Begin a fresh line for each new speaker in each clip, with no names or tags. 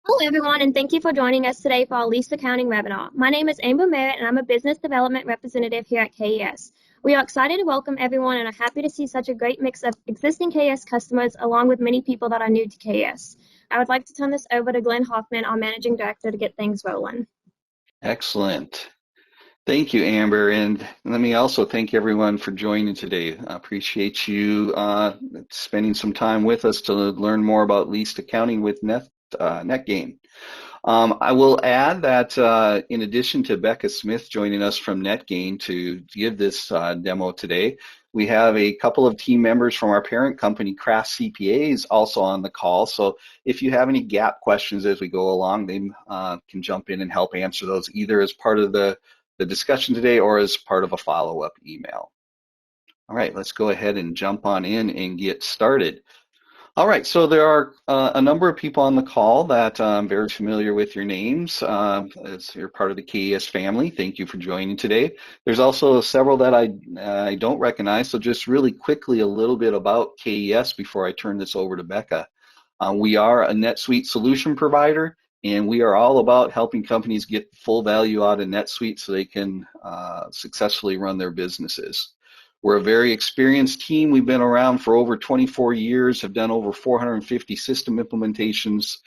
Hello, everyone, and thank you for joining us today for our lease accounting webinar. My name is Amber Merritt, and I'm a business development representative here at KES. We are excited to welcome everyone and are happy to see such a great mix of existing KES customers along with many people that are new to KES. I would like to turn this over to Glenn Hoffman, our managing director, to get things rolling.
Excellent. Thank you, Amber. And let me also thank everyone for joining today. I appreciate you spending some time with us to learn more about leased accounting with NetGain. I will add that in addition to Becca Smith joining us from NetGain to give this demo today, we have a couple of team members from our parent company, Craft CPAs, also on the call. So if you have any gap questions as we go along, they can jump in and help answer those either as part of the discussion today or as part of a follow-up email. All right, let's go ahead and jump on in and get started. All right, so there are a number of people on the call that I'm very familiar with your names. As you're part of the KES family, thank you for joining today. There's also several that I don't recognize, so just really quickly a little bit about KES before I turn this over to Becca. We are a NetSuite solution provider, and we are all about helping companies get full value out of NetSuite so they can successfully run their businesses. We're a very experienced team. We've been around for over 24 years, have done over 450 system implementations,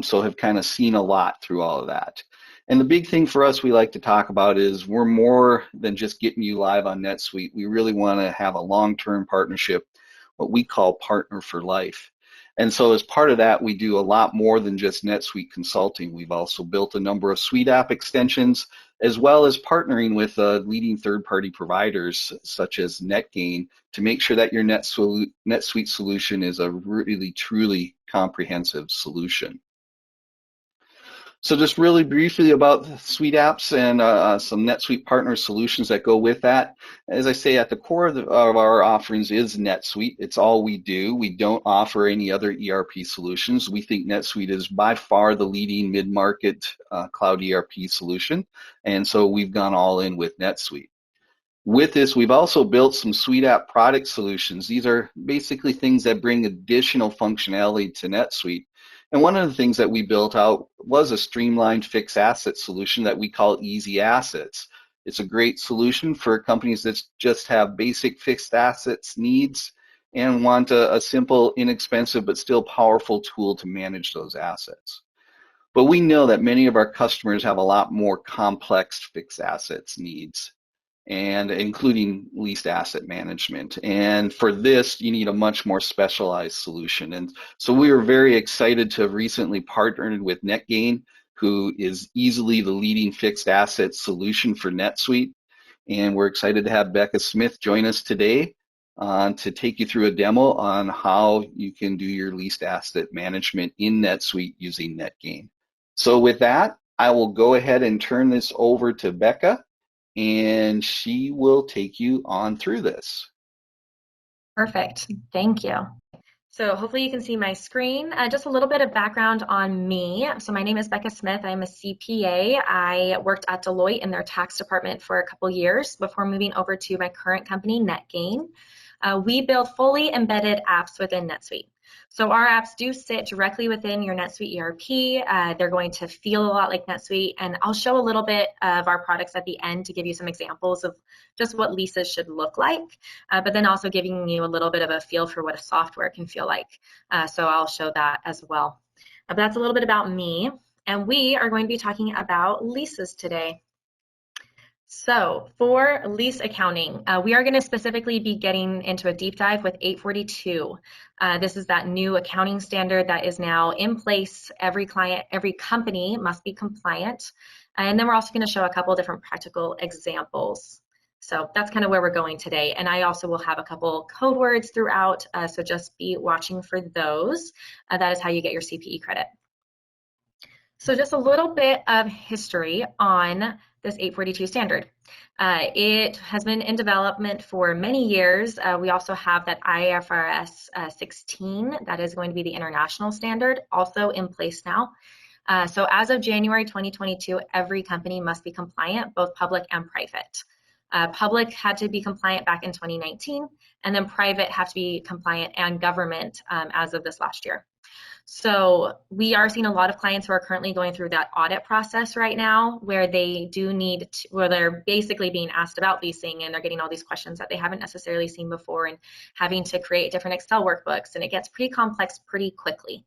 so have kind of seen a lot through all of that. And the big thing for us we like to talk about is we're more than just getting you live on NetSuite. We really want to have a long-term partnership, what we call partner for life. And so as part of that, we do a lot more than just NetSuite consulting. We've also built a number of Suite app extensions, as well as partnering with leading third-party providers such as NetGain to make sure that your NetSuite solution is a really, truly comprehensive solution. So just really briefly about the Suite apps and some NetSuite partner solutions that go with that. As I say, at the core of our offerings is NetSuite. It's all we do. We don't offer any other ERP solutions. We think NetSuite is by far the leading mid-market cloud ERP solution, and so we've gone all in with NetSuite. With this, we've also built some Suite app product solutions. These are basically things that bring additional functionality to NetSuite. And one of the things that we built out was a streamlined fixed asset solution that we call Easy Assets. It's a great solution for companies that just have basic fixed assets needs and want a simple, inexpensive, but still powerful tool to manage those assets. But we know that many of our customers have a lot more complex fixed assets needs, and including leased asset management. And for this, you need a much more specialized solution. And so we were very excited to have recently partnered with NetGain, who is easily the leading fixed asset solution for NetSuite. And we're excited to have Becca Smith join us today to take you through a demo on how you can do your leased asset management in NetSuite using NetGain. So with that, I will go ahead and turn this over to Becca, and she will take you on through this.
Perfect, thank you. So hopefully you can see my screen. Just a little bit of background on me. So my name is Becca Smith. I'm a CPA. I worked at Deloitte in their tax department for a couple years before moving over to my current company, NetGain. We build fully embedded apps within NetSuite. So our apps do sit directly within your NetSuite ERP. They're going to feel a lot like NetSuite, and I'll show a little bit of our products at the end to give you some examples of just what leases should look like, but then also giving you a little bit of a feel for what a software can feel like. So I'll show that as well. But that's a little bit about me, and we are going to be talking about leases today. So for lease accounting, we are going to specifically be getting into a deep dive with 842. This is that new accounting standard that is now in place. Every client, every company must be compliant. And then we're also going to show a couple of different practical examples. So that's kind of where we're going today. And I also will have a couple code words throughout, so just be watching for those. That is how you get your CPE credit. So just a little bit of history on this 842 standard. It has been in development for many years. We also have that IFRS 16, that is going to be the international standard, also in place now. So as of January 2022, every company must be compliant, both public and private. Public had to be compliant back in 2019, and then private have to be compliant and government as of this last year. So we are seeing a lot of clients who are currently going through that audit process right now, where they do need to, where they're basically being asked about leasing and they're getting all these questions that they haven't necessarily seen before and having to create different Excel workbooks, and it gets pretty complex pretty quickly.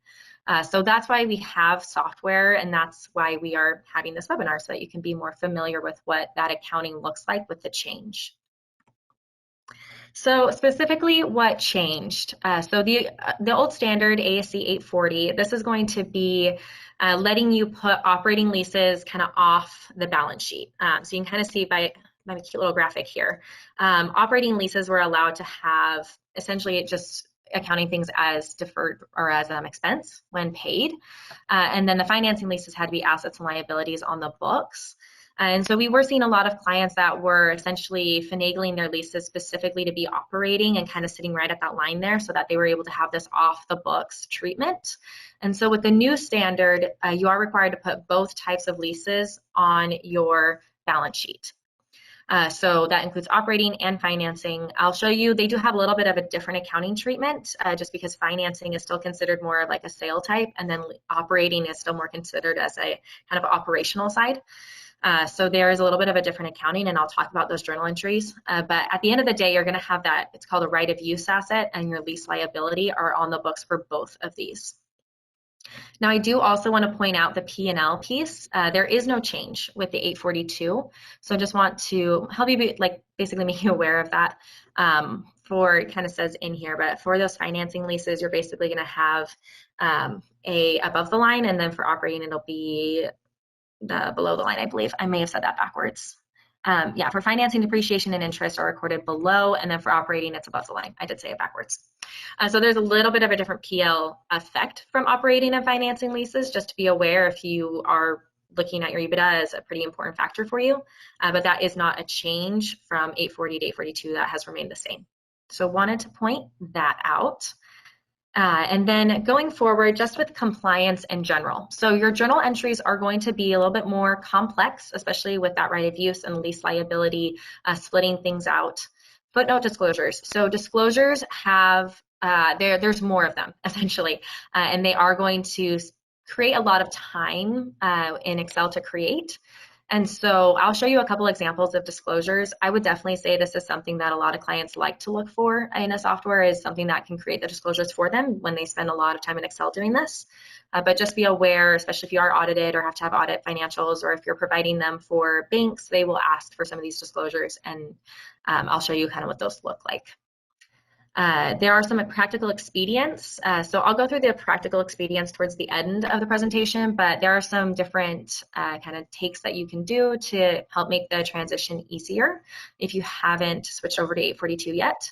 So that's why we have software, and that's why we are having this webinar, so that you can be more familiar with what that accounting looks like with the change. So specifically what changed? So the old standard ASC 840, this is going to be letting you put operating leases kind of off the balance sheet. So you can kind of see by my cute little graphic here. Operating leases were allowed to have essentially just accounting things as deferred or as expense when paid. And then the financing leases had to be assets and liabilities on the books. And so we were seeing a lot of clients that were essentially finagling their leases specifically to be operating and kind of sitting right at that line there, so that they were able to have this off the books treatment. And so with the new standard, you are required to put both types of leases on your balance sheet. So that includes operating and financing. I'll show you, they do have a little bit of a different accounting treatment, just because financing is still considered more like a sale type, and then operating is still more considered as a kind of operational side. So there is a little bit of a different accounting, and I'll talk about those journal entries. But at the end of the day, you're going to have that, it's called a right of use asset, and your lease liability are on the books for both of these. Now, I do also want to point out the P&L piece. There is no change with the 842. So I just want to help you basically make you aware of that. For it kind of says in here, but for those financing leases, you're basically going to have a above the line, and then for operating, it'll be the below the line, I believe. I may have said that backwards. Yeah, for financing, depreciation and interest are recorded below, and then for operating, it's above the line. I did say it backwards. So there's a little bit of a different PL effect from operating and financing leases, just to be aware if you are looking at your EBITDA as a pretty important factor for you. But that is not a change from 840 to 842. That has remained the same. So wanted to point that out. And then going forward, just with compliance in general. So your journal entries are going to be a little bit more complex, especially with that right of use and lease liability, splitting things out. Footnote disclosures. So disclosures have, there's more of them essentially, and they are going to create a lot of time in Excel to create. And so I'll show you a couple examples of disclosures. I would definitely say this is something that a lot of clients like to look for in a software, is something that can create the disclosures for them when they spend a lot of time in Excel doing this. But just be aware, especially if you are audited or have to have audit financials, or if you're providing them for banks, they will ask for some of these disclosures, and I'll show you kind of what those look like. There are some practical expedients. So I'll go through the practical expedients towards the end of the presentation, but there are some different kind of takes that you can do to help make the transition easier if you haven't switched over to 842 yet.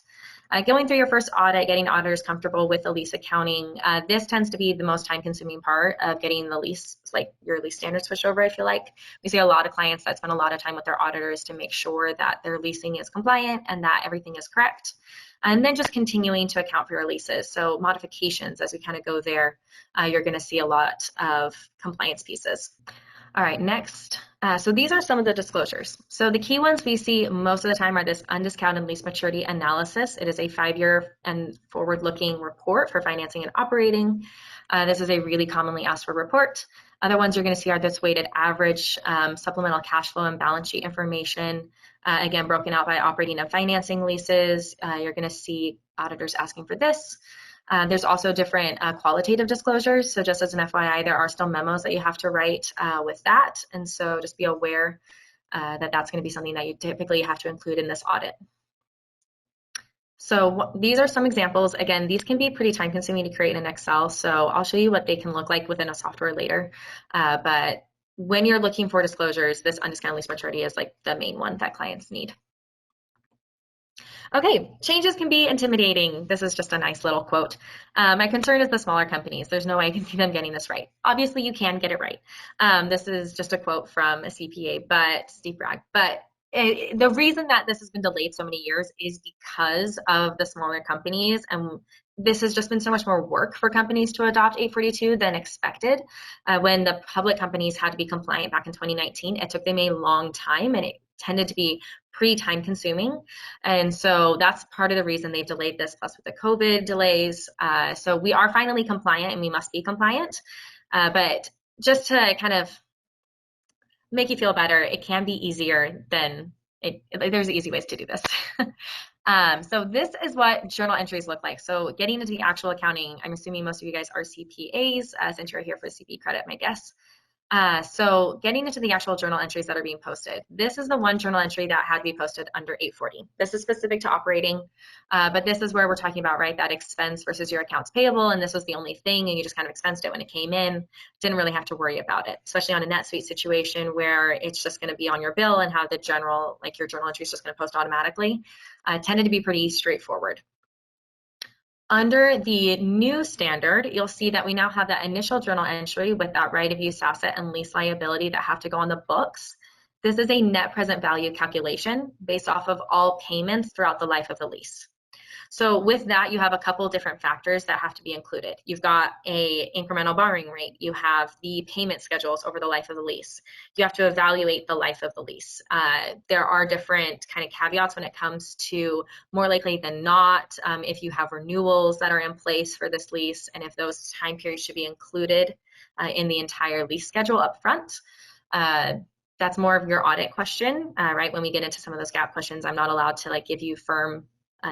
Going through your first audit, getting auditors comfortable with the lease accounting, this tends to be the most time-consuming part of getting the lease, like your lease standards switched over, I feel like. We see a lot of clients that spend a lot of time with their auditors to make sure that their leasing is compliant and that everything is correct. And then just continuing to account for your leases. So modifications, as we kind of go there, you're going to see a lot of compliance pieces. All right, next. So these are some of the disclosures. So the key ones we see most of the time are this undiscounted lease maturity analysis. It is a 5-year and forward-looking report for financing and operating. This is a really commonly asked for report. Other ones you're going to see are this weighted average, supplemental cash flow and balance sheet information. Again, broken out by operating and financing leases. You're going to see auditors asking for this. There's also different qualitative disclosures. So just as an FYI, there are still memos that you have to write with that. And so just be aware that that's going to be something that you typically have to include in this audit. So these are some examples. Again, these can be pretty time consuming to create in Excel. So I'll show you what they can look like within a software later. But when you're looking for disclosures, this undiscounted lease maturity is like the main one that clients need. Okay, changes can be intimidating. This is just a nice little quote. My concern is the smaller companies. There's no way I can see them getting this right. Obviously, you can get it right. This is just a quote from a CPA, but Steve Bragg. But the reason that this has been delayed so many years is because of the smaller companies, and this has just been so much more work for companies to adopt 842 than expected. When the public companies had to be compliant back in 2019, it took them a long time, and it tended to be pretty time consuming. And so that's part of the reason they've delayed this, plus with the COVID delays. So we are finally compliant, and we must be compliant. But just to kind of make you feel better, it can be easier than there's easy ways to do this. So this is what journal entries look like. So getting into the actual accounting, I'm assuming most of you guys are CPAs, since you're here for CP credit, my guess. So getting into the actual journal entries that are being posted. This is the one journal entry that had to be posted under 840. This is specific to operating, but this is where we're talking about, right, that expense versus your accounts payable, and this was the only thing, and you just kind of expensed it when it came in, didn't really have to worry about it, especially on a NetSuite situation where it's just going to be on your bill and how the general, like your journal entry is just going to post automatically, tended to be pretty straightforward. Under the new standard, you'll see that we now have that initial journal entry with that right of use asset and lease liability that have to go on the books. This is a net present value calculation based off of all payments throughout the life of the lease. So with that, you have a couple different factors that have to be included. You've got a incremental borrowing rate. You have the payment schedules over the life of the lease. You have to evaluate the life of the lease. There are different kind of caveats when it comes to more likely than not, if you have renewals that are in place for this lease, and if those time periods should be included in the entire lease schedule up front. That's more of your audit question, right? When we get into some of those gap questions, I'm not allowed to like give you firm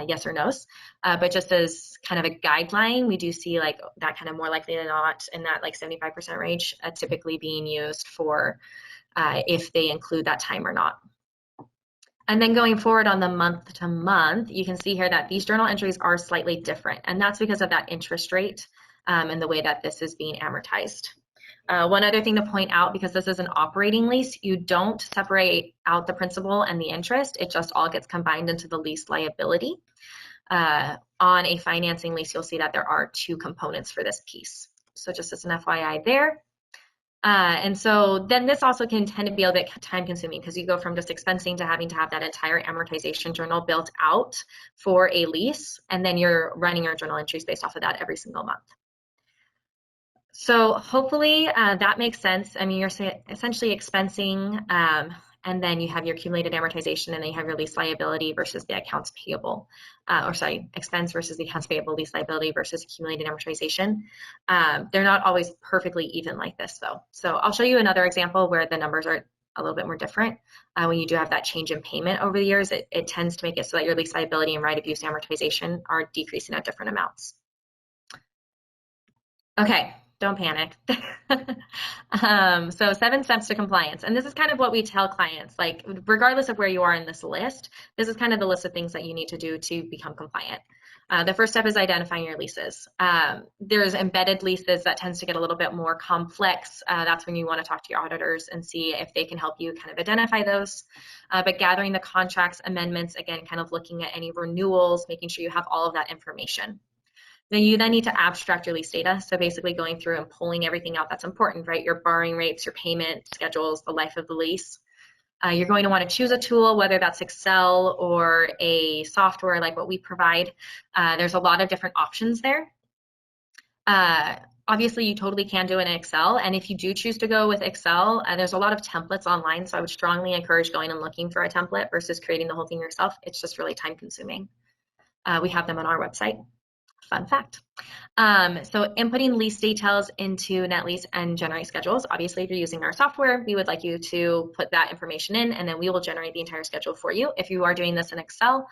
yes or no's, but just as kind of a guideline, we do see like that kind of more likely than not in that like 75% range typically being used for if they include that time or not. And then going forward on the month to month, you can see here that these journal entries are slightly different, and that's because of that interest rate and the way that this is being amortized. One other thing to point out, because this is an operating lease, you don't separate out the principal and the interest. It just all gets combined into the lease liability. On a financing lease, you'll see that there are two components for this piece. So just as an FYI there. And so then this also can tend to be a bit time consuming because you go from just expensing to having to have that entire amortization journal built out for a lease, and then you're running your journal entries based off of that every single month. So hopefully that makes sense. I mean, you're essentially expensing, and then you have your accumulated amortization, and then you have your lease liability versus the accounts payable, expense versus the accounts payable, lease liability versus accumulated amortization. They're not always perfectly even like this though. So I'll show you another example where the numbers are a little bit more different. When you do have that change in payment over the years, it tends to make it so that your lease liability and right of use amortization are decreasing at different amounts. Okay. Don't panic. So 7 steps to compliance. And this is kind of what we tell clients, like regardless of where you are in this list, this is kind of the list of things that you need to do to become compliant. The first step is identifying your leases. There's embedded leases that tends to get a little bit more complex. That's when you want to talk to your auditors and see if they can help you kind of identify those. But gathering the contracts, amendments, again, kind of looking at any renewals, making sure you have all of that information. Then you need to abstract your lease data. So basically going through and pulling everything out that's important, right? Your borrowing rates, your payment schedules, the life of the lease. You're going to want to choose a tool, whether that's Excel or a software like what we provide. There's a lot of different options there. Obviously, you totally can do it in Excel. And if you do choose to go with Excel, there's a lot of templates online. So I would strongly encourage going and looking for a template versus creating the whole thing yourself. It's just really time consuming. We have them on our website. Fun fact. So inputting lease details into NetLease and generate schedules. Obviously, if you're using our software, we would like you to put that information in, and then we will generate the entire schedule for you. If you are doing this in Excel,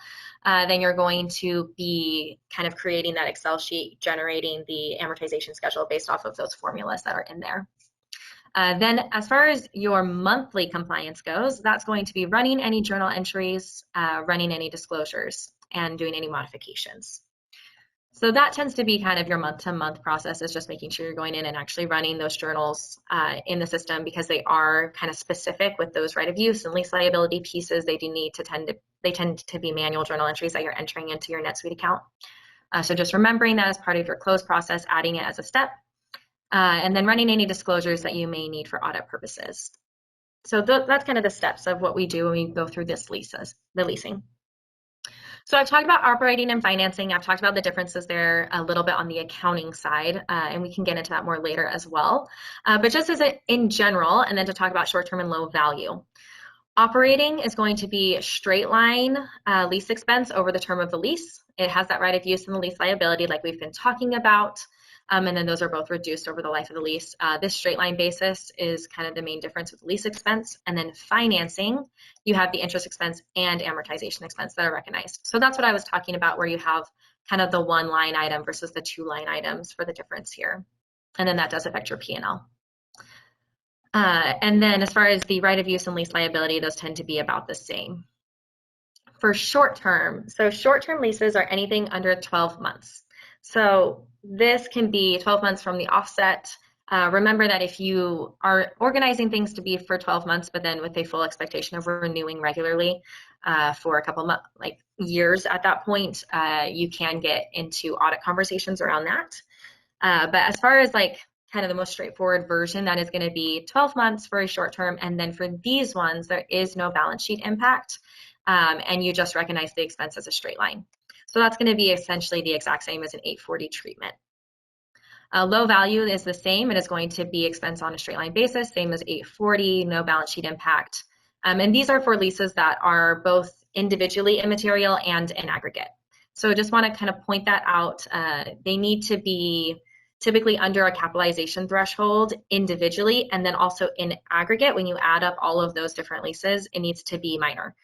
then you're going to be kind of creating that Excel sheet, generating the amortization schedule based off of those formulas that are in there. Then as far as your monthly compliance goes, that's going to be running any journal entries, running any disclosures, and doing any modifications. So that tends to be kind of your month-to-month process, is just making sure you're going in and actually running those journals in the system, because they are kind of specific with those right of use and lease liability pieces. They tend to be manual journal entries that you're entering into your NetSuite account. So just remembering that as part of your close process, adding it as a step, and then running any disclosures that you may need for audit purposes. So that's kind of the steps of what we do when we go through the leasing. So I've talked about operating and financing. I've talked about the differences there a little bit on the accounting side, and we can get into that more later as well. But just as in general, and then to talk about short-term and low value. Operating is going to be straight line lease expense over the term of the lease. It has that right of use and the lease liability like we've been talking about. And then those are both reduced over the life of the lease. This straight line basis is kind of the main difference with lease expense. And then financing, you have the interest expense and amortization expense that are recognized. So that's what I was talking about, where you have kind of the one line item versus the two line items for the difference here. And then that does affect your P&L. And then as far as the right of use and lease liability, those tend to be about the same. For short-term, so short-term leases are anything under 12 months. So this can be 12 months from the offset. Remember that if you are organizing things to be for 12 months, but then with a full expectation of renewing regularly for a couple like years at that point, you can get into audit conversations around that. But as far as like kind of the most straightforward version, that is going to be 12 months for a short term. And then for these ones, there is no balance sheet impact. And you just recognize the expense as a straight line. So that's going to be essentially the exact same as an 840 treatment. Low value is the same. It is going to be expense on a straight line basis, same as 840, no balance sheet impact. And these are for leases that are both individually immaterial and in aggregate. So just want to kind of point that out. They need to be typically under a capitalization threshold individually, and then also in aggregate, when you add up all of those different leases, it needs to be minor.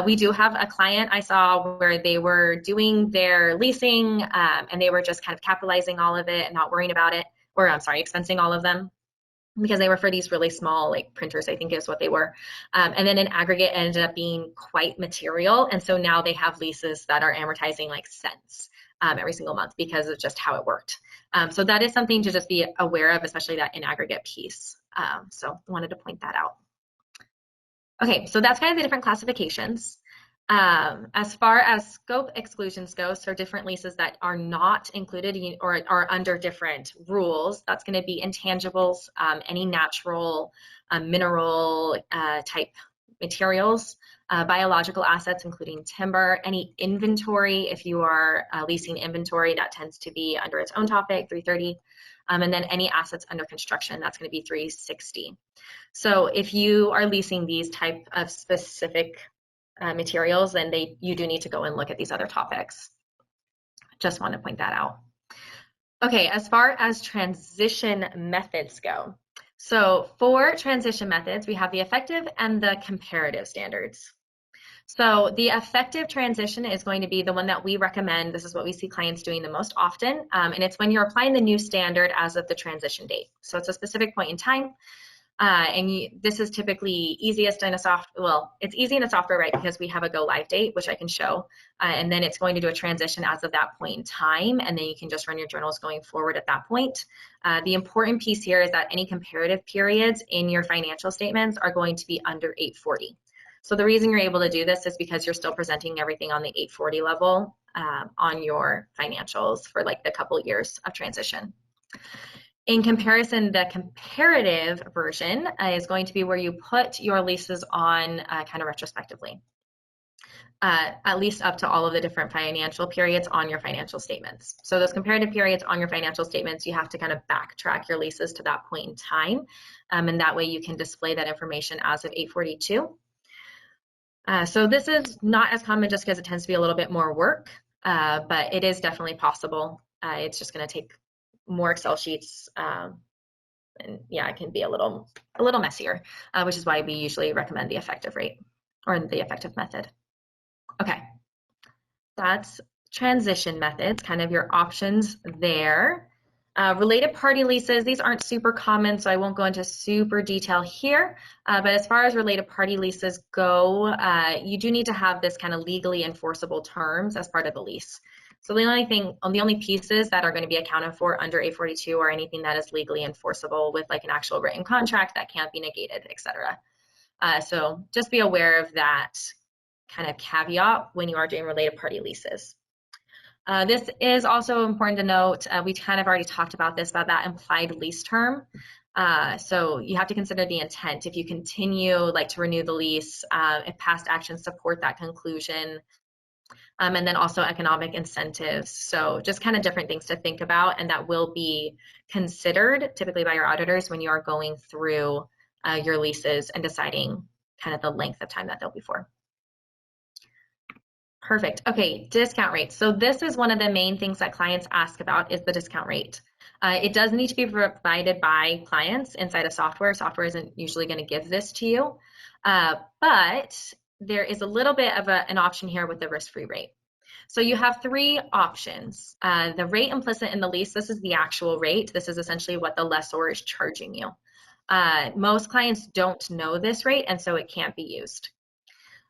We do have a client I saw where they were doing their leasing and they were just kind of capitalizing all of it and not worrying about it, or I'm sorry, expensing all of them, because they were for these really small like printers, I think is what they were. And then in aggregate ended up being quite material. And so now they have leases that are amortizing like cents every single month because of just how it worked. So that is something to just be aware of, especially that in aggregate piece. So I wanted to point that out. Okay, so that's kind of the different classifications. As far as scope exclusions go, so different leases that are not included or are under different rules, that's going to be intangibles, any natural, mineral type materials, biological assets, including timber, any inventory. If you are leasing inventory, that tends to be under its own topic, 330. And then any assets under construction, that's going to be 360. So if you are leasing these type of specific materials, then you do need to go and look at these other topics. Just want to point that out. Okay, as far as transition methods go. So for transition methods, we have the effective and the comparative standards. So the effective transition is going to be the one that we recommend. This is what we see clients doing the most often. And it's when you're applying the new standard as of the transition date. So it's a specific point in time. This is typically easiest in it's easy in a software, right? Because we have a go live date, which I can show, and then it's going to do a transition as of that point in time, and then you can just run your journals going forward at that point. The important piece here is that any comparative periods in your financial statements are going to be under 840. So the reason you're able to do this is because you're still presenting everything on the 840 level on your financials for like the couple years of transition. In comparison, the comparative version is going to be where you put your leases on kind of retrospectively, at least up to all of the different financial periods on your financial statements. So those comparative periods on your financial statements, you have to kind of backtrack your leases to that point in time, and that way you can display that information as of 842. So this is not as common just because it tends to be a little bit more work, but it is definitely possible. It's just going to take more Excel sheets, and yeah, it can be a little messier, which is why we usually recommend the effective rate or the effective method. Okay, that's transition methods, kind of your options there. Related party leases, these aren't super common, so I won't go into super detail here, but as far as related party leases go, you do need to have this kind of legally enforceable terms as part of the lease. So the only pieces that are going to be accounted for under 842 are anything that is legally enforceable with like an actual written contract that can't be negated, etc. So just be aware of that kind of caveat when you are doing related party leases. This is also important to note. We kind of already talked about this, about that implied lease term. So you have to consider the intent. If you continue like to renew the lease, if past actions support that conclusion, and then also economic incentives. So just kind of different things to think about, and that will be considered typically by your auditors when you are going through your leases and deciding kind of the length of time that they'll be for. Perfect. Okay, discount rate. So this is one of the main things that clients ask about is the discount rate. It does need to be provided by clients inside of software. Software isn't usually going to give this to you, but there is a little bit of an option here with the risk-free rate. So you have three options. The rate implicit in the lease, this is the actual rate. This is essentially what the lessor is charging you. Most clients don't know this rate, and so it can't be used.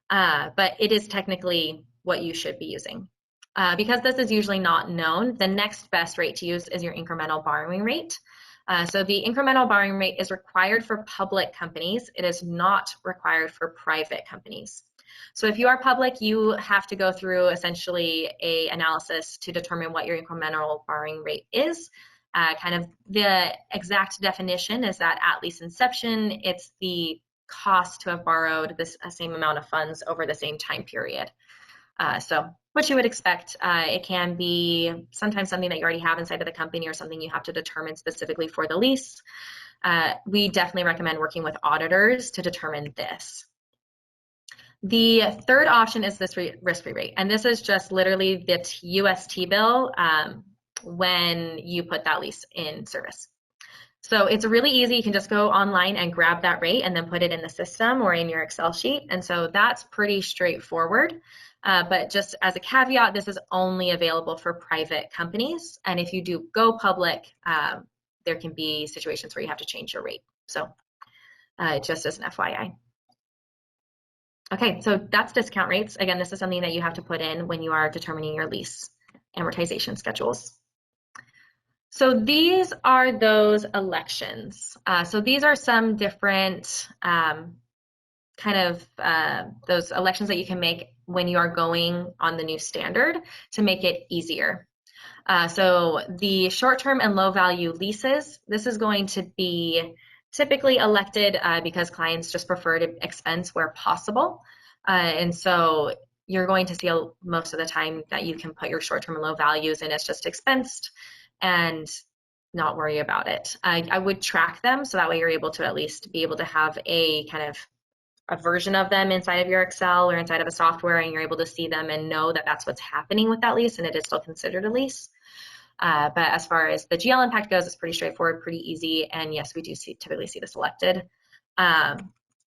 But it is technically what you should be using. Because this is usually not known, the next best rate to use is your incremental borrowing rate. So the incremental borrowing rate is required for public companies. It is not required for private companies. So if you are public, you have to go through essentially an analysis to determine what your incremental borrowing rate is. Kind of the exact definition is that at lease inception, it's the cost to have borrowed this same amount of funds over the same time period. So what you would expect, it can be sometimes something that you already have inside of the company or something you have to determine specifically for the lease. We definitely recommend working with auditors to determine this. The third option is this risk-free rate, and this is just literally the US T-bill when you put that lease in service. So it's really easy. You can just go online and grab that rate and then put it in the system or in your Excel sheet. And so that's pretty straightforward. But just as a caveat, this is only available for private companies. And if you do go public, there can be situations where you have to change your rate. So just as an FYI. Okay, so that's discount rates. Again, this is something that you have to put in when you are determining your lease amortization schedules. So these are those elections. So these are some different those elections that you can make when you are going on the new standard to make it easier. So the short-term and low-value leases, this is going to be typically elected because clients just prefer to expense where possible. And so you're going to see most of the time that you can put your short-term and low values and it's just expensed and not worry about it. I would track them so that way you're able to at least be able to have a kind of a version of them inside of your Excel or inside of a software, and you're able to see them and know that that's what's happening with that lease and it is still considered a lease. But as far as the GL impact goes, it's pretty straightforward, pretty easy, and yes, we do typically see this elected.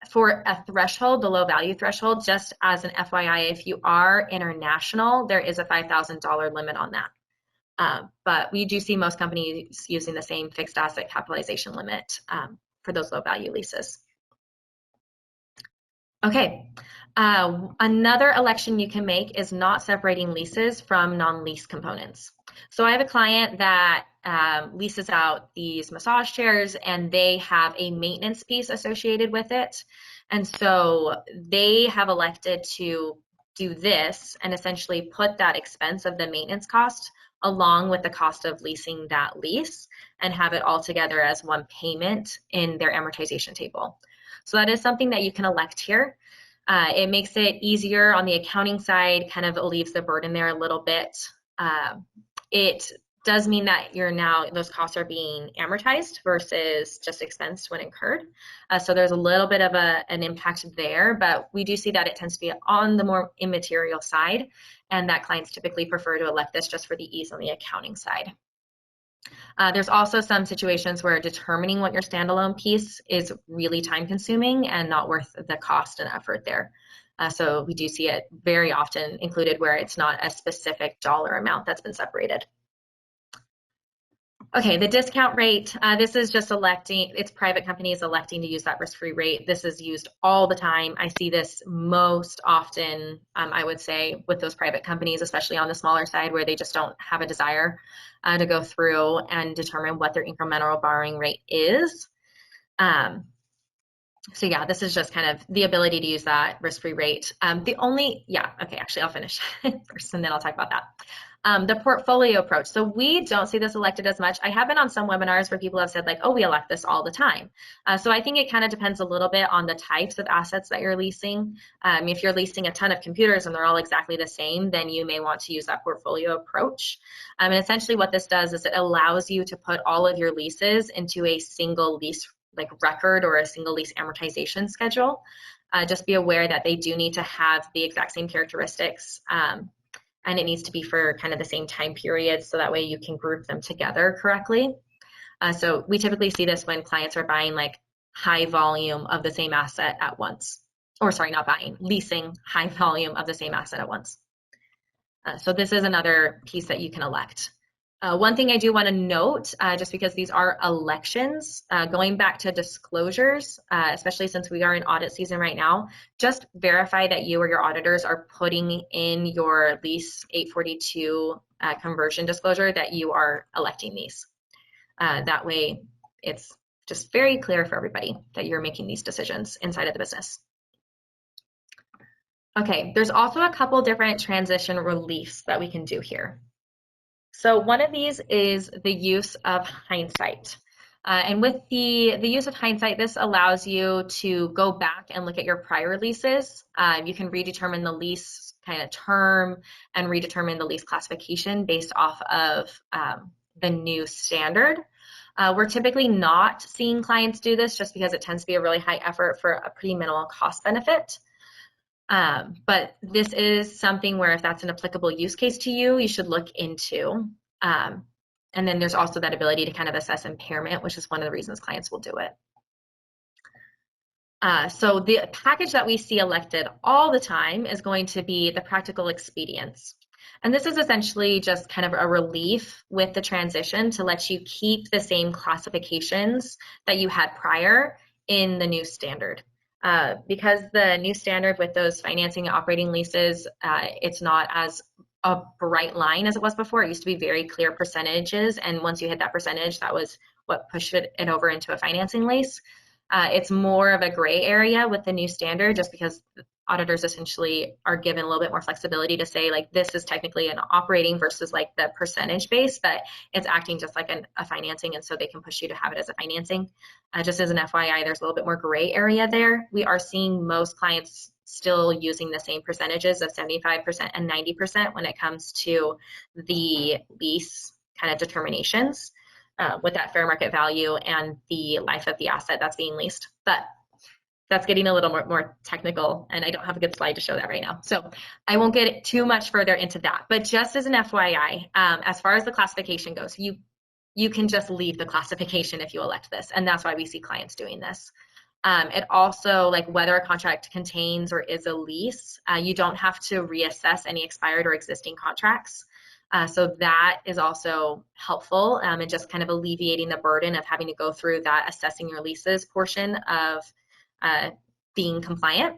For a threshold, the low value threshold, just as an FYI, if you are international, there is a $5,000 limit on that. But we do see most companies using the same fixed asset capitalization limit for those low value leases. Okay, another election you can make is not separating leases from non-lease components. So I have a client that leases out these massage chairs and they have a maintenance piece associated with it. And so they have elected to do this and essentially put that expense of the maintenance cost along with the cost of leasing that lease and have it all together as one payment in their amortization table. So that is something that you can elect here. It makes it easier on the accounting side, kind of alleviates the burden there a little bit. It does mean that those costs are being amortized versus just expensed when incurred. So there's a little bit of an impact there, but we do see that it tends to be on the more immaterial side and that clients typically prefer to elect this just for the ease on the accounting side. There's also some situations where determining what your standalone piece is really time consuming and not worth the cost and effort there. So we do see it very often included where it's not a specific dollar amount that's been separated. Okay, the discount rate, this is just electing, it's private companies electing to use that risk-free rate. This is used all the time. I see this most often, I would say, with those private companies, especially on the smaller side where they just don't have a desire to go through and determine what their incremental borrowing rate is. So yeah, this is just kind of the ability to use that risk-free rate. Okay, actually I'll finish first and then I'll talk about that. The portfolio approach. So we don't see this elected as much. I have been on some webinars where people have said like, oh, we elect this all the time. So I think it kind of depends a little bit on the types of assets that you're leasing. If you're leasing a ton of computers and they're all exactly the same, then you may want to use that portfolio approach. And essentially what this does is it allows you to put all of your leases into a single lease like record or a single lease amortization schedule. just be aware that they do need to have the exact same characteristics, and it needs to be for kind of the same time period, so that way you can group them together correctly. So we typically see this when clients are buying like high volume of the same asset at once. Or sorry, not buying, leasing high volume of the same asset at once. So this is another piece that you can elect. One thing I do want to note, just because these are elections, going back to disclosures, especially since we are in audit season right now, just verify that you or your auditors are putting in your lease 842 conversion disclosure that you are electing these. That way it's just very clear for everybody that you're making these decisions inside of the business. Okay, there's also a couple different transition reliefs that we can do here. So one of these is the use of hindsight. And with the use of hindsight, this allows you to go back and look at your prior leases. You can redetermine the lease kind of term and redetermine the lease classification based off of the new standard. We're typically not seeing clients do this just because it tends to be a really high effort for a pretty minimal cost benefit. But this is something where if that's an applicable use case to you, you should look into. And then there's also that ability to kind of assess impairment, which is one of the reasons clients will do it. So the package that we see elected all the time is going to be the practical expedience. And this is essentially just kind of a relief with the transition to let you keep the same classifications that you had prior in the new standard. Because the new standard with those financing and operating leases, it's not as a bright line as it was before. It used to be very clear percentages, and once you hit that percentage, that was what pushed it over into a financing lease. It's more of a gray area with the new standard, just because auditors essentially are given a little bit more flexibility to say, like, this is technically an operating versus like the percentage base, but it's acting just like a financing, and so they can push you to have it as a financing. Just as an FYI, there's a little bit more gray area there. We are seeing most clients still using the same percentages of 75% and 90% when it comes to the lease kind of determinations with that fair market value and the life of the asset that's being leased. But that's getting a little more technical, and I don't have a good slide to show that right now. So I won't get too much further into that. But just as an FYI, as far as the classification goes, you can just leave the classification if you elect this, and that's why we see clients doing this. It also, like whether a contract contains or is a lease, you don't have to reassess any expired or existing contracts. So that is also helpful in just kind of alleviating the burden of having to go through that assessing your leases portion of being compliant.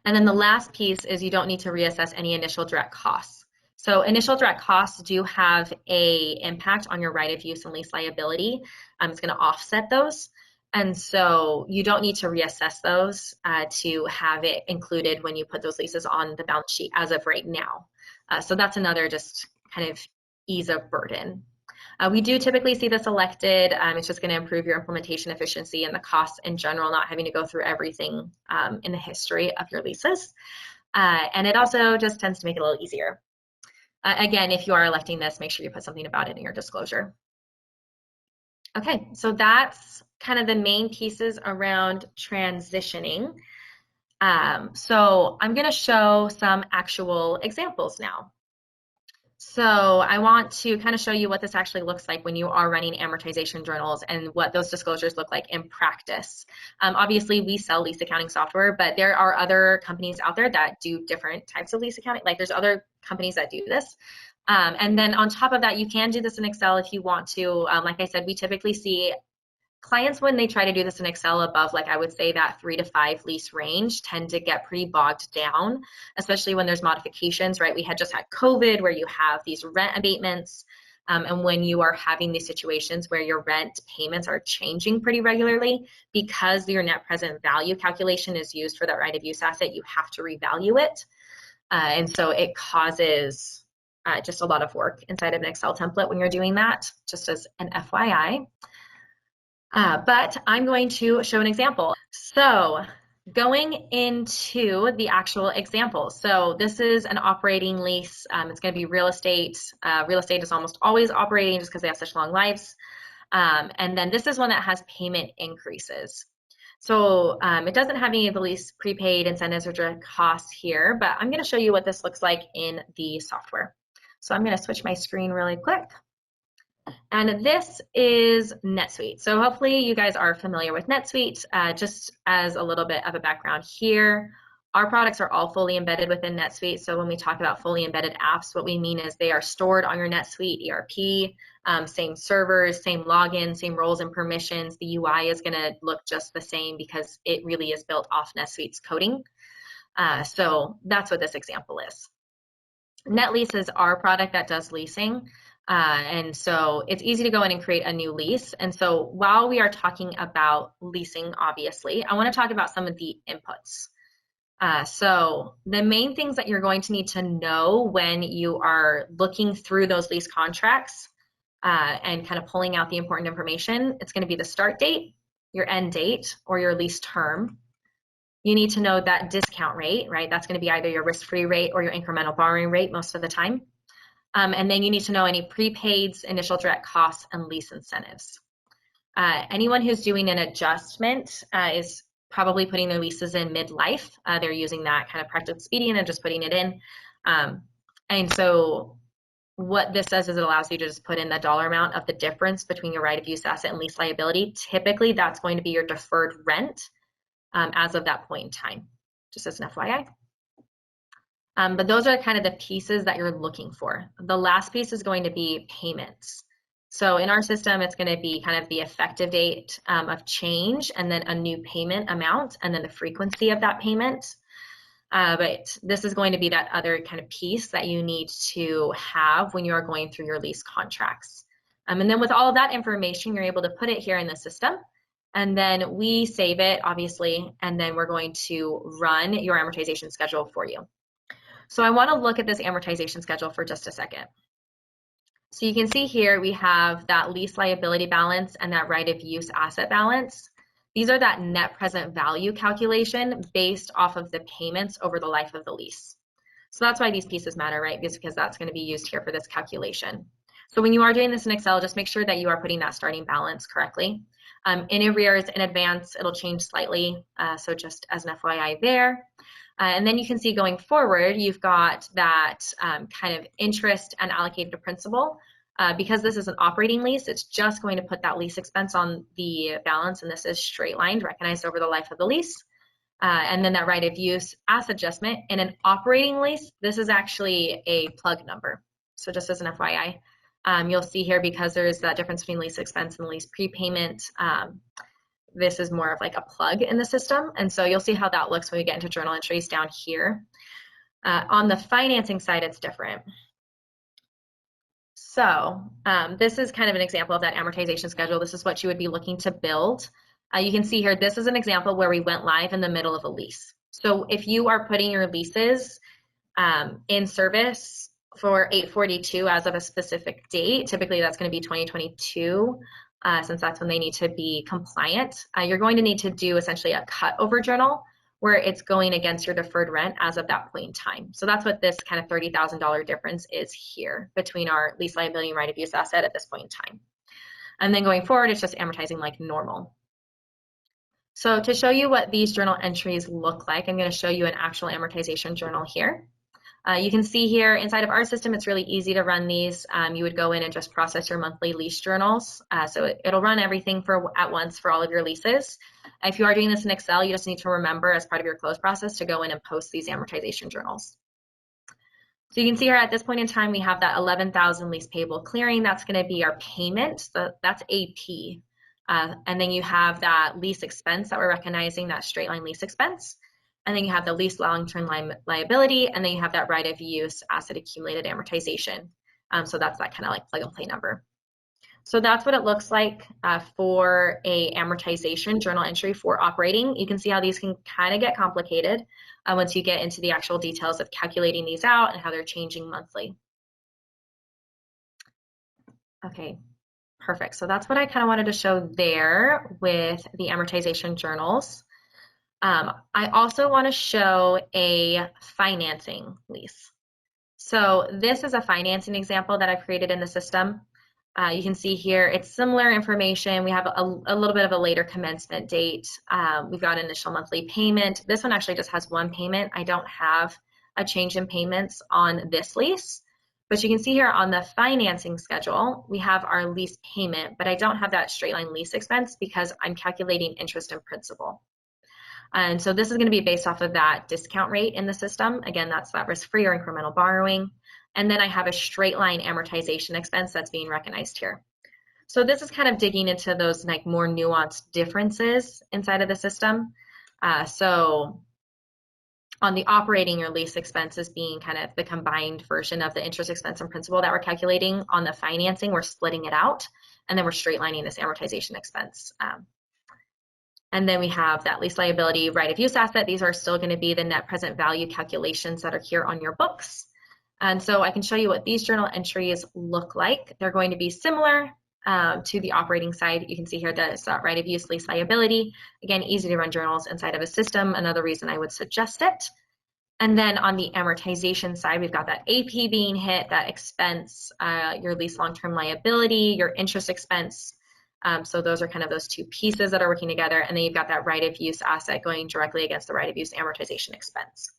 And then the last piece is you don't need to reassess any initial direct costs. So initial direct costs do have an impact on your right of use and lease liability. It's going to offset those. And so you don't need to reassess those to have it included when you put those leases on the balance sheet as of right now. So that's another just kind of ease of burden. We do typically see this elected. It's just going to improve your implementation efficiency and the costs in general, not having to go through everything in the history of your leases. And it also just tends to make it a little easier. Again, if you are electing this, make sure you put something about it in your disclosure. Okay, so that's kind of the main pieces around transitioning. So I'm going to show some actual examples now. So I want to kind of show you what this actually looks like when you are running amortization journals and what those disclosures look like in practice. Obviously, we sell lease accounting software, but there are other companies out there that do different types of lease accounting. Like there's other companies that do this. And then on top of that, you can do this in Excel if you want to. Like I said, we typically see clients, when they try to do this in Excel above, like I would say that 3 to 5 lease range, tend to get pretty bogged down, especially when there's modifications, right? We had just had COVID where you have these rent abatements. And when you are having these situations where your rent payments are changing pretty regularly, because your net present value calculation is used for that right of use asset, you have to revalue it. And so it causes just a lot of work inside of an Excel template when you're doing that, just as an FYI. But I'm going to show an example. So going into the actual example. So this is an operating lease. It's going to be real estate. Real estate is almost always operating just because they have such long lives. And then this is one that has payment increases. So it doesn't have any of the lease prepaid incentives or direct costs here, but I'm going to show you what this looks like in the software. So I'm going to switch my screen really quick. And this is NetSuite. So hopefully you guys are familiar with NetSuite. Just as a little bit of a background here, our products are all fully embedded within NetSuite. So when we talk about fully embedded apps, what we mean is they are stored on your NetSuite ERP, same servers, same login, same roles and permissions. The UI is going to look just the same because it really is built off NetSuite's coding. So that's what this example is. NetLease is our product that does leasing. And so it's easy to go in and create a new lease. And so while we are talking about leasing, obviously, I want to talk about some of the inputs. So the main things that you're going to need to know when you are looking through those lease contracts and kind of pulling out the important information, it's going to be the start date, your end date, or your lease term. You need to know that discount rate, right? That's going to be either your risk-free rate or your incremental borrowing rate most of the time. And then you need to know any prepaids, initial direct costs, and lease incentives. Anyone who's doing an adjustment is probably putting their leases in midlife. They're using that kind of practical expedient and just putting it in. And so what this does is it allows you to just put in the dollar amount of the difference between your right of use asset and lease liability. Typically, that's going to be your deferred rent as of that point in time, just as an FYI. But those are kind of the pieces that you're looking for. The last piece is going to be payments. So in our system, it's going to be kind of the effective date of change and then a new payment amount and then the frequency of that payment. But this is going to be that other kind of piece that you need to have when you are going through your lease contracts. And then with all of that information, you're able to put it here in the system. And then we save it, obviously, and then we're going to run your amortization schedule for you. So I want to look at this amortization schedule for just a second. So you can see here we have that lease liability balance and that right of use asset balance. These are that net present value calculation based off of the payments over the life of the lease. So that's why these pieces matter, right? Because that's going to be used here for this calculation. So when you are doing this in Excel, just make sure that you are putting that starting balance correctly. In arrears, in advance, it'll change slightly. So just as an FYI there. And then you can see going forward, you've got that kind of interest and allocated to principal. Because this is an operating lease, it's just going to put that lease expense on the balance, and this is straight lined, recognized over the life of the lease. And then that right of use asset adjustment. In an operating lease, this is actually a plug number. So just as an FYI, you'll see here because there's that difference between lease expense and lease prepayment, this is more of like a plug in the system. And so you'll see how that looks when we get into journal entries down here. On the financing side, it's different. So this is kind of an example of that amortization schedule. This is what you would be looking to build. You can see here, this is an example where we went live in the middle of a lease. So if you are putting your leases in service for 8/42 as of a specific date, typically that's going to be 2022. Since that's when they need to be compliant, you're going to need to do essentially a cut over journal where it's going against your deferred rent as of that point in time. So that's what this kind of $30,000 difference is here between our lease liability and right of use asset at this point in time. And then going forward, it's just amortizing like normal. So to show you what these journal entries look like, I'm going to show you an actual amortization journal here. You can see here inside of our system, it's really easy to run these. You would go in and just process your monthly lease journals. So it'll run everything at once for all of your leases. If you are doing this in Excel, you just need to remember as part of your close process to go in and post these amortization journals. So you can see here at this point in time, we have that 11,000 lease payable clearing. That's going to be our payment. So that's AP. And then you have that lease expense that we're recognizing, that straight line lease expense. And then you have the lease long-term liability, and then you have that right of use asset accumulated amortization. So that's that kind of like plug and play number. So that's what it looks like for a amortization journal entry for operating. You can see how these can kind of get complicated once you get into the actual details of calculating these out and how they're changing monthly. Okay, perfect. So that's what I kind of wanted to show there with the amortization journals. I also want to show a financing lease. So this is a financing example that I've created in the system. You can see here it's similar information. We have a little bit of a later commencement date. We've got initial monthly payment. This one actually just has one payment. I don't have a change in payments on this lease. But you can see here on the financing schedule, we have our lease payment, but I don't have that straight line lease expense because I'm calculating interest and principal. And so this is going to be based off of that discount rate in the system. Again, that's that risk-free or incremental borrowing. And then I have a straight line amortization expense that's being recognized here. So this is kind of digging into those like more nuanced differences inside of the system. So on the operating or lease expenses being kind of the combined version of the interest expense and principal that we're calculating. On the financing, we're splitting it out, and then we're straight lining this amortization expense. And then we have that lease liability right of use asset. These are still going to be the net present value calculations that are here on your books. And so I can show you what these journal entries look like. They're going to be similar to the operating side. You can see here that it's right of use lease liability. Again, easy to run journals inside of a system. Another reason I would suggest it. And then on the amortization side, we've got that AP being hit, that expense, your lease long-term liability, your interest expense. So those are kind of those two pieces that are working together. And then you've got that right of use asset going directly against the right of use amortization expense.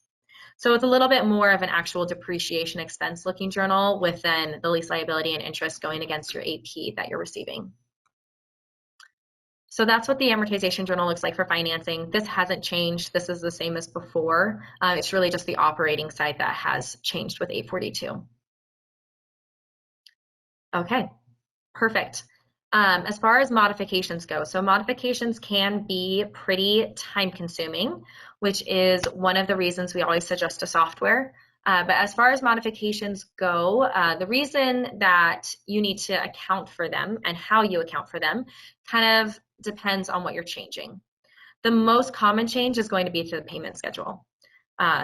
So it's a little bit more of an actual depreciation expense looking journal with then the lease liability and interest going against your AP that you're receiving. So that's what the amortization journal looks like for financing. This hasn't changed. This is the same as before. It's really just the operating side that has changed with 842. Okay, perfect. As far as modifications go, so modifications can be pretty time consuming, which is one of the reasons we always suggest a software. But as far as modifications go, the reason that you need to account for them and how you account for them kind of depends on what you're changing. The most common change is going to be to the payment schedule.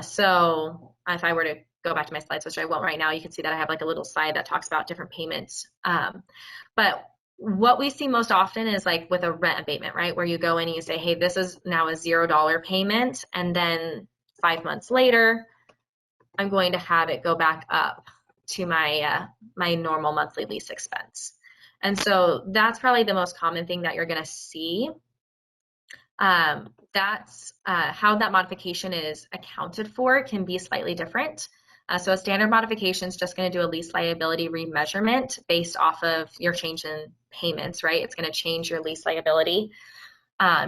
So if I were to go back to my slides, which I won't right now, you can see that I have like a little slide that talks about different payments. But what we see most often is like with a rent abatement, right? Where you go in and you say, hey, this is now a $0 payment. And then 5 months later, I'm going to have it go back up to my, my normal monthly lease expense. And so that's probably the most common thing that you're going to see. That's how that modification is accounted for can be slightly different. So a standard modification is just going to do a lease liability remeasurement based off of your change in payments, right? It's going to change your lease liability.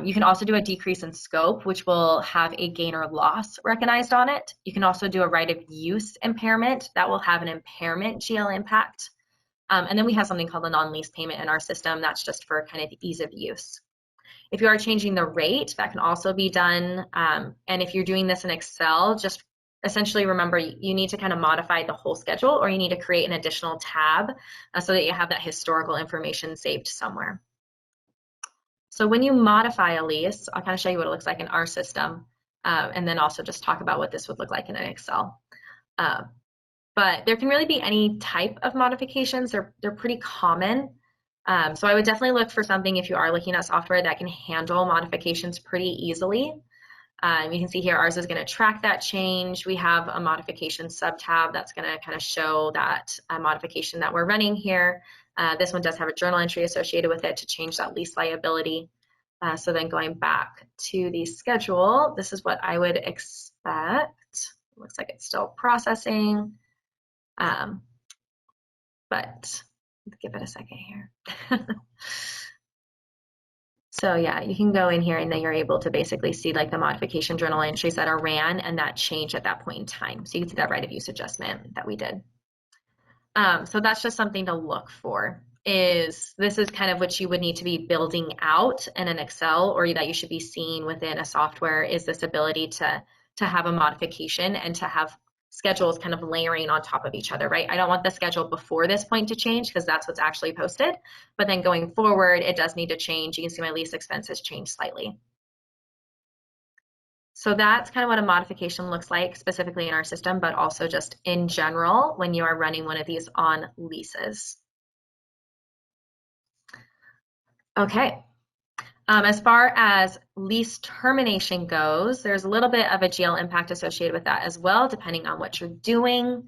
You can also do a decrease in scope, which will have a gain or loss recognized on it. You can also do a right of use impairment that will have an impairment GL impact. And then we have something called a non-lease payment in our system. That's just for kind of ease of use. If you are changing the rate, that can also be done. And if you're doing this in Excel, just essentially remember you need to kind of modify the whole schedule, or you need to create an additional tab so that you have that historical information saved somewhere. So when you modify a lease, I'll kind of show you what it looks like in our system, and then also just talk about what this would look like in an Excel. But there can really be any type of modifications. They're pretty common. So I would definitely look for something, if you are looking at software, that can handle modifications pretty easily. You can see here ours is going to track that change. We have a modification sub-tab that's going to kind of show that modification that we're running here. This one does have a journal entry associated with it to change that lease liability. So then going back to the schedule, this is what I would expect. Looks like it's still processing. But let's give it a second here. So yeah, you can go in here and then you're able to basically see like the modification journal entries that are ran and that change at that point in time. So you can see that right of use adjustment that we did. So that's just something to look for. This is kind of what you would need to be building out in an Excel, or that you should be seeing within a software, is this ability to have a modification and to have schedules kind of layering on top of each other, right? I don't want the schedule before this point to change because that's what's actually posted. But then going forward, it does need to change. You can see my lease expense has changed slightly. So that's kind of what a modification looks like specifically in our system, but also just in general when you are running one of these on leases. Okay. As far as lease termination goes, there's a little bit of a GL impact associated with that as well, depending on what you're doing.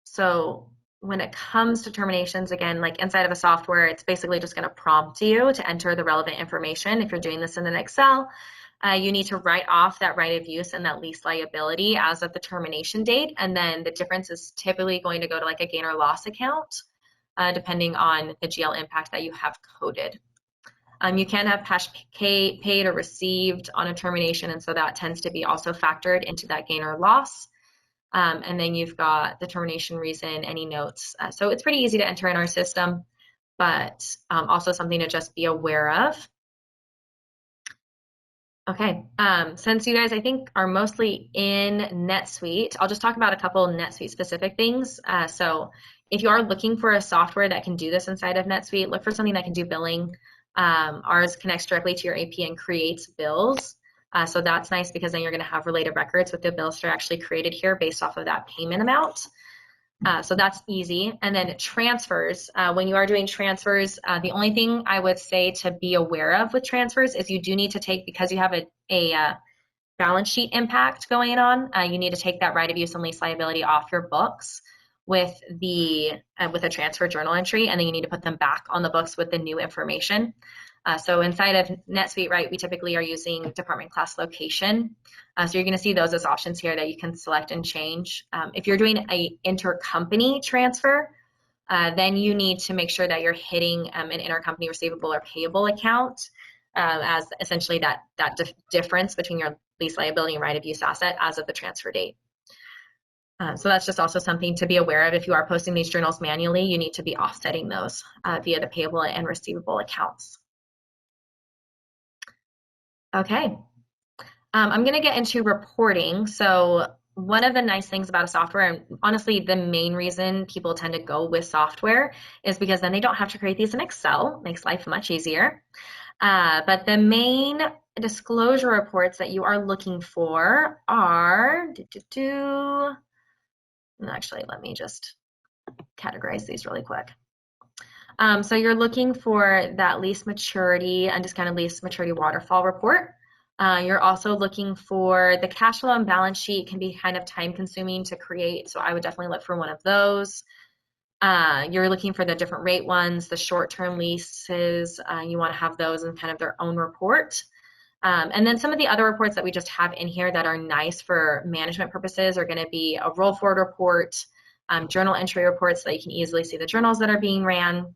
So when it comes to terminations, again, like inside of a software, it's basically just going to prompt you to enter the relevant information. If you're doing this in an Excel, you need to write off that right of use and that lease liability as of the termination date. And then the difference is typically going to go to like a gain or loss account, depending on the GL impact that you have coded. You can have cash paid or received on a termination, and so that tends to be also factored into that gain or loss. And then you've got the termination reason, any notes. So it's pretty easy to enter in our system, but also something to just be aware of. Okay, since you guys, I think, are mostly in NetSuite, I'll just talk about a couple NetSuite specific things. So if you are looking for a software that can do this inside of NetSuite, look for something that can do billing. Ours connects directly to your AP and creates bills. So that's nice because then you're going to have related records with the bills that are actually created here based off of that payment amount. So that's easy. And then transfers. When you are doing transfers, the only thing I would say to be aware of with transfers is you do need to take, because you have a balance sheet impact going on, you need to take that right of use and lease liability off your books with a transfer journal entry, and then you need to put them back on the books with the new information. So inside of NetSuite, right, we typically are using department class location. So you're going to see those as options here that you can select and change. If you're doing a intercompany transfer, then you need to make sure that you're hitting an intercompany receivable or payable account as essentially that difference between your lease liability and right of use asset as of the transfer date. So that's just also something to be aware of. If you are posting these journals manually, you need to be offsetting those via the payable and receivable accounts. Okay, I'm going to get into reporting. So one of the nice things about a software, and honestly, the main reason people tend to go with software is because then they don't have to create these in Excel. Makes life much easier. But the main disclosure reports that you are looking for are, actually, let me just categorize these really quick. So you're looking for that lease maturity, undiscounted lease maturity waterfall report. You're also looking for the cash flow and balance sheet. Can be kind of time consuming to create, so I would definitely look for one of those. You're looking for the different rate ones, the short-term leases. You want to have those in kind of their own report. And then some of the other reports that we just have in here that are nice for management purposes are going to be a roll forward report, journal entry reports so that you can easily see the journals that are being ran.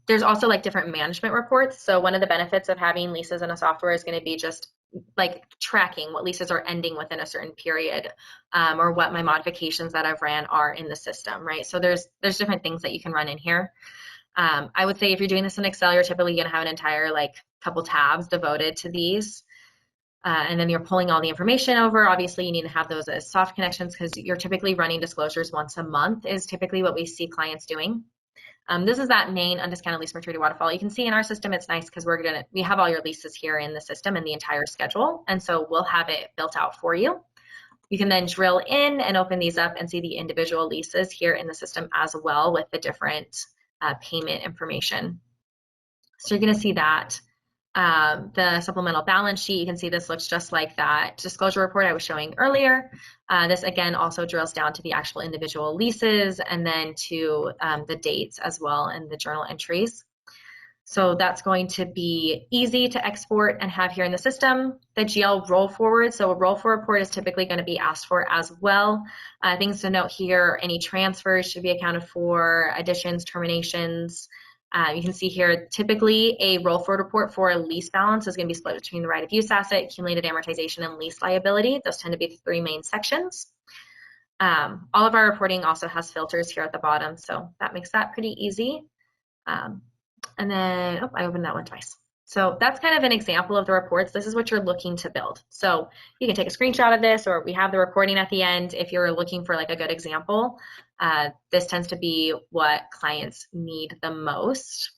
There's also like different management reports. So one of the benefits of having leases in a software is going to be just like tracking what leases are ending within a certain period, or what my modifications that I've ran are in the system, right? So there's different things that you can run in here. I would say if you're doing this in Excel, you're typically going to have an entire like couple tabs devoted to these. And then you're pulling all the information over. Obviously, you need to have those as soft connections because you're typically running disclosures once a month is typically what we see clients doing. This is that main undiscounted lease maturity waterfall. You can see in our system, it's nice because we have all your leases here in the system and the entire schedule. And so we'll have it built out for you. You can then drill in and open these up and see the individual leases here in the system as well with the different payment information. So you're going to see that. The supplemental balance sheet, you can see this looks just like that disclosure report I was showing earlier. This again also drills down to the actual individual leases and then to the dates as well and the journal entries. So that's going to be easy to export and have here in the system. The GL roll forward, so a roll forward report is typically going to be asked for as well. Things to note here, any transfers should be accounted for, additions, terminations. You can see here, typically a roll forward report for a lease balance is going to be split between the right of use asset, accumulated amortization, and lease liability. Those tend to be the three main sections. All of our reporting also has filters here at the bottom, so that makes that pretty easy. And then, I opened that one twice. So that's kind of an example of the reports. This is what you're looking to build. So you can take a screenshot of this, or we have the recording at the end if you're looking for like a good example. This tends to be what clients need the most.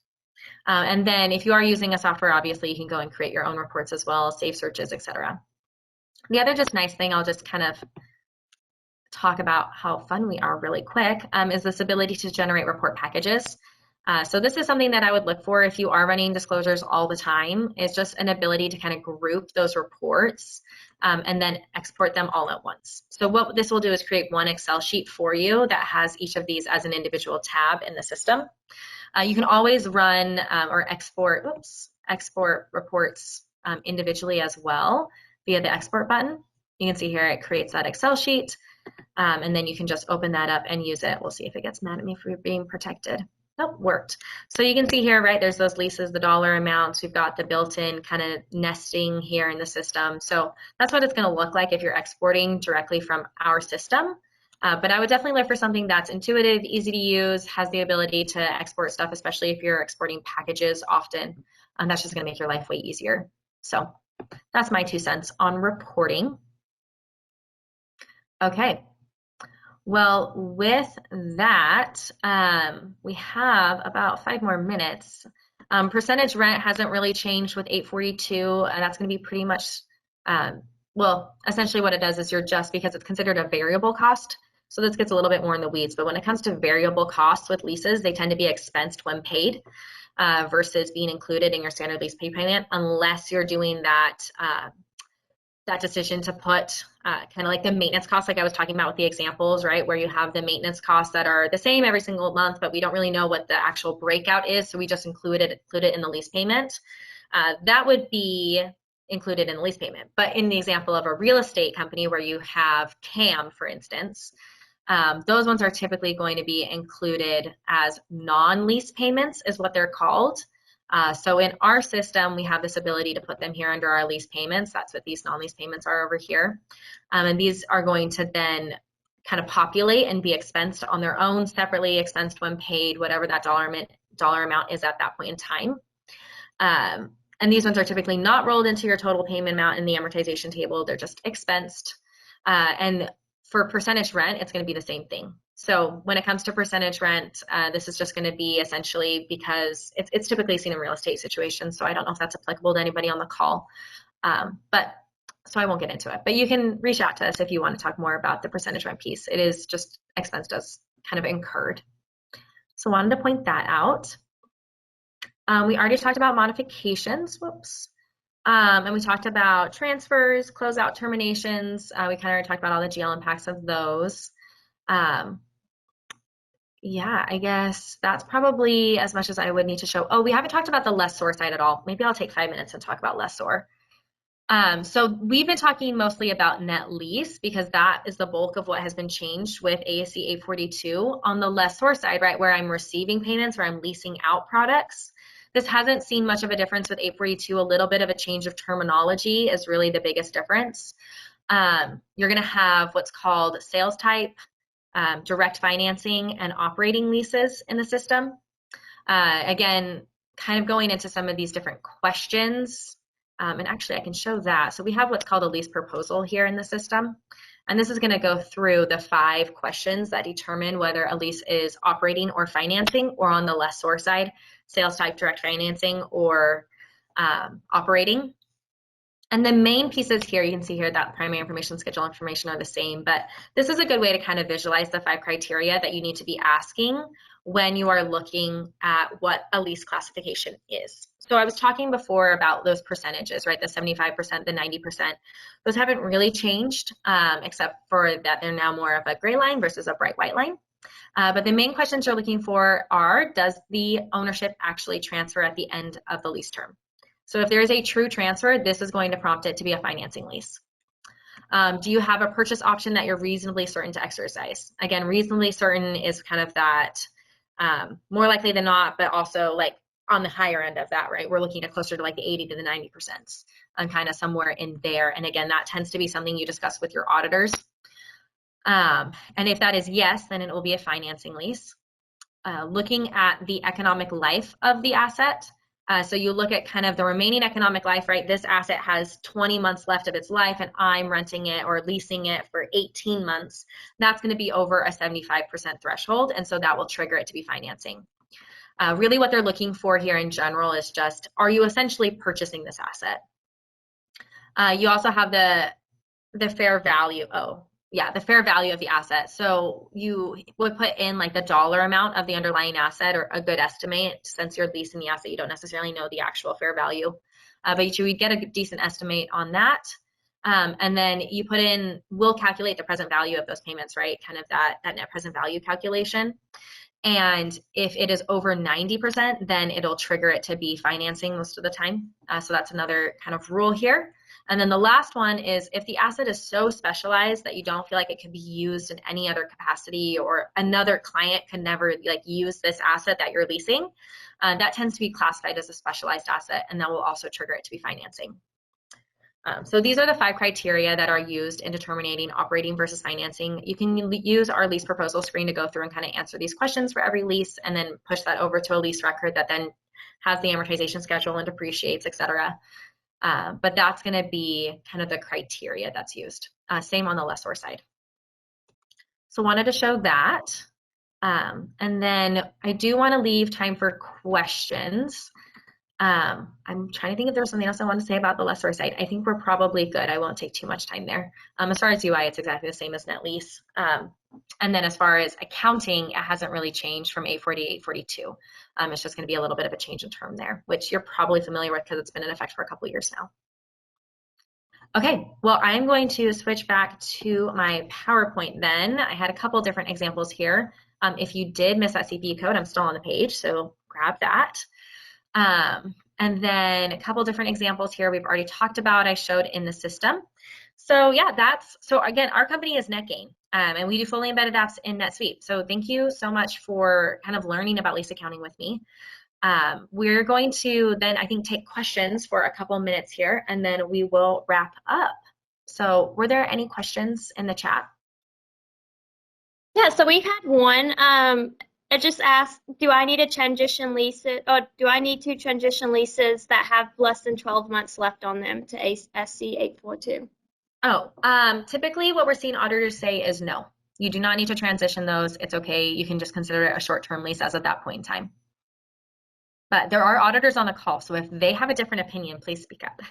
And then if you are using a software, obviously you can go and create your own reports as well, save searches, etc. The other just nice thing, I'll just kind of talk about how fun we are really quick, is this ability to generate report packages. So this is something that I would look for if you are running disclosures all the time, is just an ability to kind of group those reports and then export them all at once. So what this will do is create one Excel sheet for you that has each of these as an individual tab in the system. You can always run or export reports individually as well via the export button. You can see here it creates that Excel sheet, and then you can just open that up and use it. We'll see if it gets mad at me for being protected. Nope, worked. So you can see here, right, there's those leases, the dollar amounts. We've got the built-in kind of nesting here in the system. So that's what it's going to look like if you're exporting directly from our system. But I would definitely look for something that's intuitive, easy to use, has the ability to export stuff, especially if you're exporting packages often. That's just going to make your life way easier. So that's my 2 cents on reporting. Okay. Well, with that, we have about 5 more minutes. Percentage rent hasn't really changed with 842, and that's going to be pretty much, well, essentially what it does is you're just, because it's considered a variable cost, so this gets a little bit more in the weeds, but when it comes to variable costs with leases, they tend to be expensed when paid versus being included in your standard lease pay payment, unless you're doing that that decision to put kind of like the maintenance costs, like I was talking about with the examples, right, where you have the maintenance costs that are the same every single month, but we don't really know what the actual breakout is, so we just include it in the lease payment. That would be included in the lease payment. But in the example of a real estate company where you have CAM, for instance, those ones are typically going to be included as non-lease payments, is what they're called. So in our system, we have this ability to put them here under our lease payments. That's what these non-lease payments are over here. And these are going to then kind of populate and be expensed on their own, separately expensed when paid, whatever that dollar amount is at that point in time. And these ones are typically not rolled into your total payment amount in the amortization table. They're just expensed. And for percentage rent, it's going to be the same thing. So when it comes to percentage rent, this is just going to be essentially, because it's typically seen in real estate situations, so I don't know if that's applicable to anybody on the call, but so I won't get into it. But you can reach out to us if you want to talk more about the percentage rent piece. It is just expensed as kind of incurred. So I wanted to point that out. We already talked about modifications, and we talked about transfers, closeout terminations. We kind of already talked about all the GL impacts of those. Yeah, I guess that's probably as much as I would need to show. Oh, we haven't talked about the lessor side at all. Maybe I'll take 5 minutes and talk about lessor. So we've been talking mostly about net lease because that is the bulk of what has been changed with ASC 842. On the lessor side, right, where I'm receiving payments, where I'm leasing out products, this hasn't seen much of a difference with 842. A little bit of a change of terminology is really the biggest difference. You're going to have what's called sales type, direct financing, and operating leases in the system. Again, kind of going into some of these different questions, and actually I can show that. So we have what's called a lease proposal here in the system, and this is going to go through the 5 questions that determine whether a lease is operating or financing, or on the lessor side, sales type, direct financing, or operating. And the main pieces here, you can see here that primary information, schedule information are the same, but this is a good way to kind of visualize the 5 criteria that you need to be asking when you are looking at what a lease classification is. So I was talking before about those percentages, right? The 75%, the 90%. Those haven't really changed, except for that they're now more of a gray line versus a bright white line. But the main questions you're looking for are, does the ownership actually transfer at the end of the lease term? So if there is a true transfer, this is going to prompt it to be a financing lease. Do you have a purchase option that you're reasonably certain to exercise? Again, reasonably certain is kind of that more likely than not, but also like on the higher end of that, right? We're looking at closer to like the 80 to the 90% and kind of somewhere in there. And again, that tends to be something you discuss with your auditors. And if that is yes, then it will be a financing lease. Looking at the economic life of the asset. So you look at kind of the remaining economic life, right? This asset has 20 months left of its life and I'm renting it or leasing it for 18 months. That's going to be over a 75% threshold. And so that will trigger it to be financing. Really what they're looking for here in general is just, are you essentially purchasing this asset? You also have the fair value. Oh, yeah, the fair value of the asset. So you would put in like the dollar amount of the underlying asset, or a good estimate. Since you're leasing the asset, you don't necessarily know the actual fair value, but you would get a decent estimate on that. And then you put in, we'll calculate the present value of those payments, right? Kind of that net present value calculation. And if it is over 90%, then it'll trigger it to be financing most of the time. So that's another kind of rule here. And then the last one is, if the asset is so specialized that you don't feel like it can be used in any other capacity, or another client can never like use this asset that you're leasing, that tends to be classified as a specialized asset, and that will also trigger it to be financing. So these are the 5 criteria that are used in determining operating versus financing. You can use our lease proposal screen to go through and kind of answer these questions for every lease, and then push that over to a lease record that then has the amortization schedule and depreciates, etc. But that's going to be kind of the criteria that's used. Same on the lessor side. So wanted to show that. And then I do want to leave time for questions. I'm trying to think if there's something else I want to say about the lessor side. I think we're probably good. I won't take too much time there. As far as UI, it's exactly the same as net lease. And then as far as accounting, it hasn't really changed from 840 to 842. It's just going to be a little bit of a change in term there, which you're probably familiar with because it's been in effect for a couple of years now. Okay, well, I'm going to switch back to my PowerPoint then. I had a couple different examples here. If you did miss that CPE code, I'm still on the page, so grab that. And then a couple different examples here we've already talked about, I showed in the system. So yeah, so again, our company is NetGain, and we do fully embedded apps in NetSuite. So thank you so much for kind of learning about lease accounting with me. We're going to then, I think, take questions for a couple minutes here, and then we will wrap up. So were there any questions in the chat?
Yeah, so we had one. It just asked, do I need to transition leases, or do I need to transition leases that have less than 12 months left on them to SC 842?
Oh, typically what we're seeing auditors say is no. You do not need to transition those. It's okay. You can just consider it a short-term lease as of that point in time. But there are auditors on the call, so if they have a different opinion, please speak up.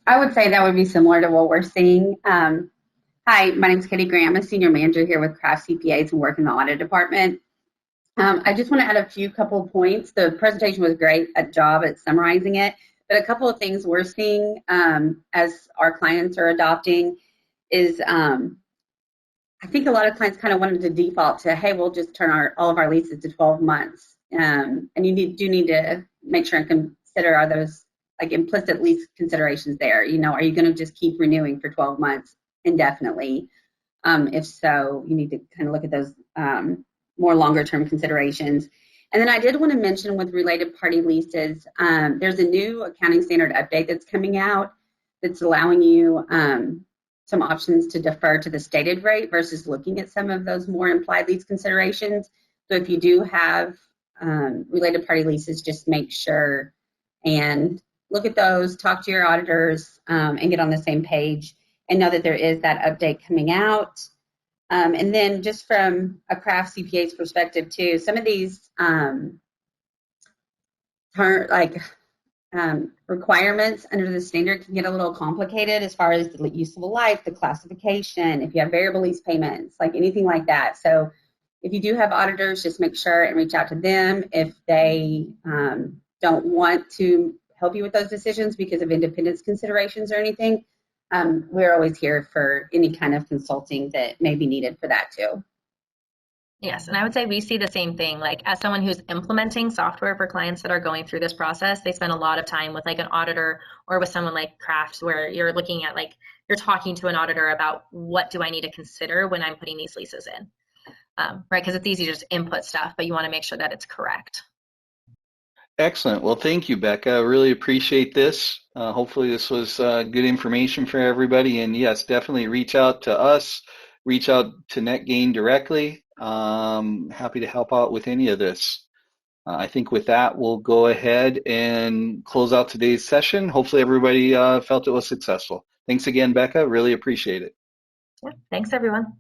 I would say that would be similar to what we're seeing. Hi, my name is Katie Graham. I'm a senior manager here with Craft CPAs and work in the audit department. I just want to add a couple of points. The presentation was great job at summarizing it, but a couple of things we're seeing as our clients are adopting is I think a lot of clients kind of wanted to default to, hey, we'll just turn all of our leases to 12 months. And you do need to make sure and consider, are those like implicit lease considerations there? You know, are you going to just keep renewing for 12 months indefinitely? If so, you need to kind of look at those more longer term considerations. And then I did want to mention with related party leases, there's a new accounting standard update that's coming out that's allowing you some options to defer to the stated rate versus looking at some of those more implied lease considerations. So if you do have related party leases, just make sure and look at those, talk to your auditors, and get on the same page, and know that there is that update coming out. And then just from a Craft CPA's perspective too, some of these requirements under the standard can get a little complicated as far as the useful life, the classification, if you have variable lease payments, like anything like that. So if you do have auditors, just make sure and reach out to them if they don't want to help you with those decisions because of independence considerations or anything. We're always here for any kind of consulting that may be needed for that too.
Yes, and I would say we see the same thing. Like as someone who's implementing software for clients that are going through this process, they spend a lot of time with like an auditor or with someone like Craft, where you're looking at like, you're talking to an auditor about what do I need to consider when I'm putting these leases in, right? Because it's easy to just input stuff, but you want to make sure that it's correct.
Excellent. Well, thank you, Becca. I really appreciate this. Hopefully this was good information for everybody. And yes, definitely reach out to us, reach out to NetGain directly. Happy to help out with any of this. I think with that, we'll go ahead and close out today's session. Hopefully everybody felt it was successful. Thanks again, Becca. Really appreciate it.
Yeah, thanks everyone.